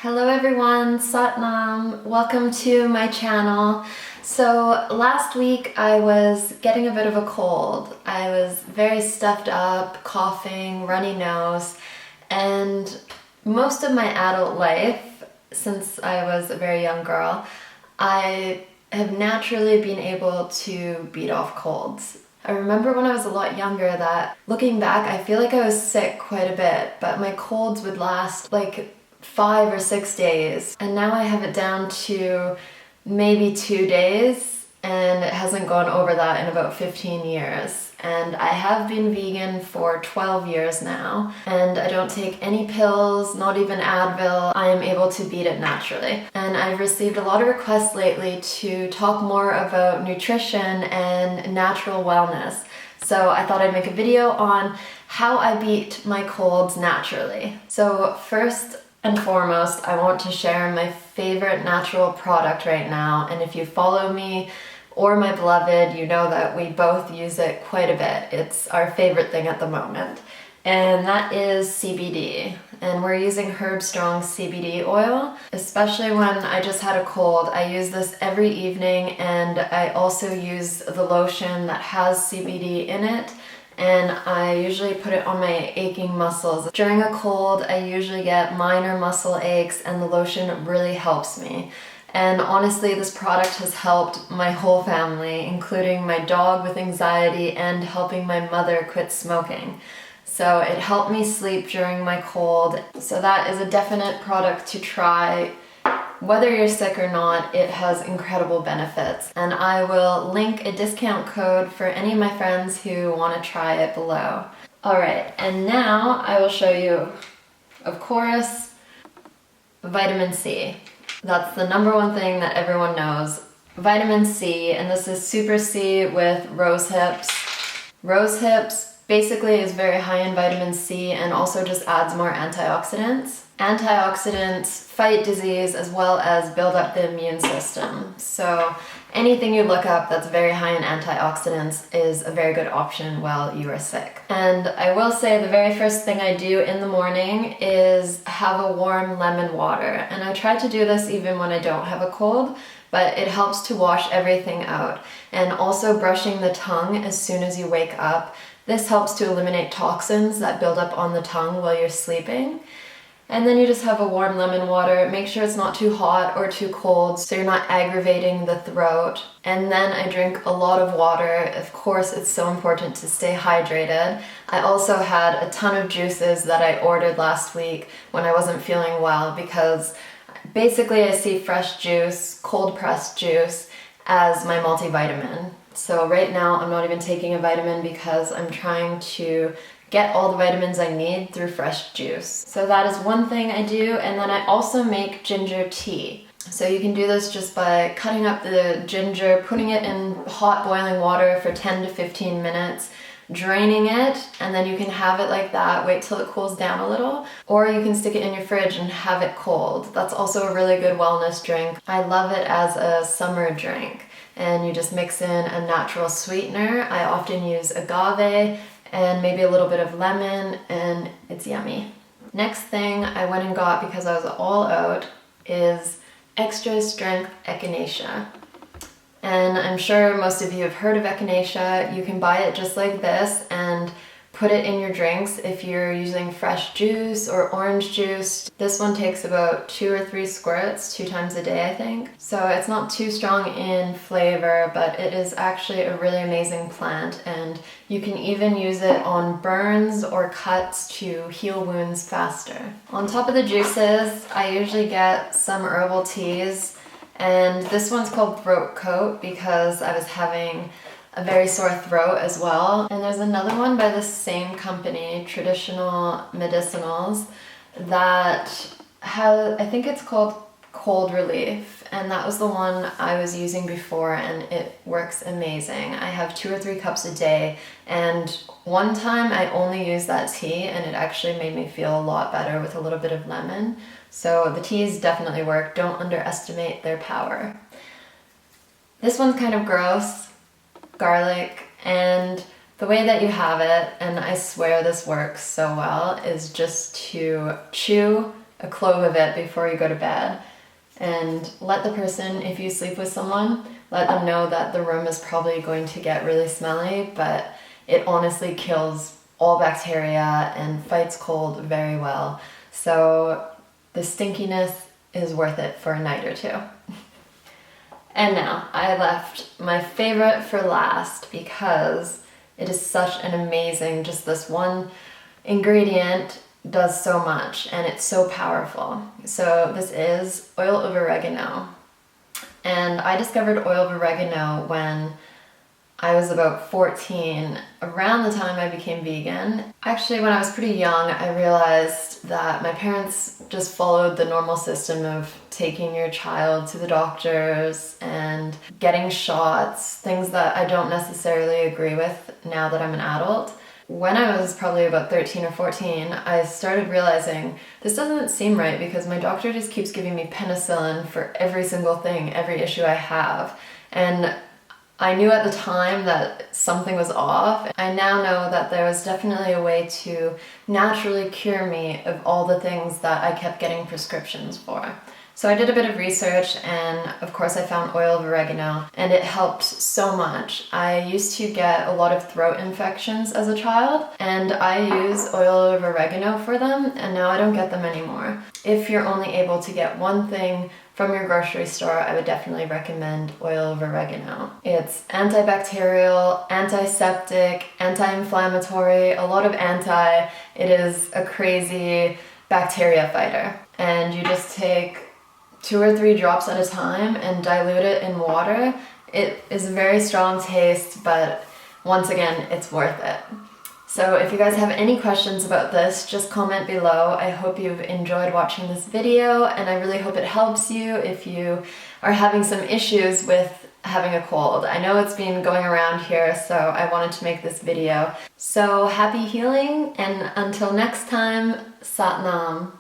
Hello everyone, Satnam. Welcome to my channel. So last week I was getting a bit of a cold. I was very stuffed up, coughing, runny nose, and most of my adult life, since I was a very young girl, I have naturally been able to beat off colds. I remember when I was a lot younger that, looking back, I feel like I was sick quite a bit, but my colds would last like 5 or 6 days, and now I have it down to maybe 2 days, and it hasn't gone over that in about 15 years. And I have been vegan for 12 years now, and I don't take any pills, not even Advil. I am able to beat it naturally. And I've received a lot of requests lately to talk more about nutrition and natural wellness. So I thought I'd make a video on how I beat my colds naturally. So first and foremost, I want to share my favorite natural product right now, and if you follow me or my beloved, you know that we both use it quite a bit. It's our favorite thing at the moment, and that is CBD. And we're using Herb Strong CBD oil, especially when I just had a cold. I use this every evening, and I also use the lotion that has CBD in it, and I usually put it on my aching muscles. During a cold, I usually get minor muscle aches, and the lotion really helps me. And honestly, this product has helped my whole family, including my dog with anxiety and helping my mother quit smoking. So it helped me sleep during my cold. So that is a definite product to try. Whether you're sick or not, it has incredible benefits. And I will link a discount code for any of my friends who want to try it below. Alright, and now I will show you, of course, vitamin C. That's the number one thing that everyone knows. Vitamin C, and this is Super C with rose hips. Rose hips basically is very high in vitamin C and also just adds more antioxidants. Antioxidants fight disease as well as build up the immune system. So anything you look up that's very high in antioxidants is a very good option while you are sick. And I will say the very first thing I do in the morning is have a warm lemon water. And I try to do this even when I don't have a cold, but it helps to wash everything out. And also brushing the tongue as soon as you wake up. This helps to eliminate toxins that build up on the tongue while you're sleeping. And then you just have a warm lemon water. Make sure it's not too hot or too cold so you're not aggravating the throat. And then I drink a lot of water. Of course, it's so important to stay hydrated. I also had a ton of juices that I ordered last week when I wasn't feeling well, because basically I see fresh juice, cold pressed juice, as my multivitamin. So right now I'm not even taking a vitamin because I'm trying to get all the vitamins I need through fresh juice. So that is one thing I do, and then I also make ginger tea. So you can do this just by cutting up the ginger, putting it in hot boiling water for 10 to 15 minutes, draining it, and then you can have it like that, wait till it cools down a little, or you can stick it in your fridge and have it cold. That's also a really good wellness drink. I love it as a summer drink, and you just mix in a natural sweetener. I often use agave and maybe a little bit of lemon, and it's yummy. Next thing I went and got, because I was all out, is extra strength echinacea. And I'm sure most of you have heard of echinacea. You can buy it just like this and put it in your drinks if you're using fresh juice or orange juice. This one takes about 2 or 3 squirts 2 times a day, I think. So it's not too strong in flavor, but it is actually a really amazing plant, and you can even use it on burns or cuts to heal wounds faster. On top of the juices, I usually get some herbal teas, and this one's called Throat Coat because I was having a very sore throat as well. And there's another one by the same company, Traditional Medicinals, that has, I think it's called Cold Relief, and that was the one I was using before, and it works amazing. I have 2 or 3 cups a day, and one time I only used that tea and it actually made me feel a lot better with a little bit of lemon. So the teas definitely work. Don't underestimate their power. This one's kind of gross. Garlic, and the way that you have it, and I swear this works so well, is just to chew a clove of it before you go to bed. And let the person, if you sleep with someone, let them know that the room is probably going to get really smelly, but it honestly kills all bacteria and fights cold very well. So the stinkiness is worth it for a night or two. And now, I left my favorite for last because it is such an amazing, just this one ingredient does so much and it's so powerful. So this is oil of oregano. And I discovered oil of oregano when I was about 14, around the time I became vegan. Actually, when I was pretty young, I realized that my parents just followed the normal system of taking your child to the doctors and getting shots, things that I don't necessarily agree with now that I'm an adult. When I was probably about 13 or 14, I started realizing this doesn't seem right because my doctor just keeps giving me penicillin for every single thing, every issue I have. And I knew at the time that something was off. I now know that there was definitely a way to naturally cure me of all the things that I kept getting prescriptions for. So I did a bit of research and of course I found oil of oregano and it helped so much. I used to get a lot of throat infections as a child and I use oil of oregano for them and now I don't get them anymore. If you're only able to get one thing from your grocery store, I would definitely recommend oil of oregano. It's antibacterial, antiseptic, anti-inflammatory, a lot of anti. It is a crazy bacteria fighter. And you just take 2 or 3 drops at a time and dilute it in water. It is a very strong taste, but once again, it's worth it. So if you guys have any questions about this, just comment below. I hope you've enjoyed watching this video and I really hope it helps you if you are having some issues with having a cold. I know it's been going around here, so I wanted to make this video. So happy healing and until next time, Sat Nam.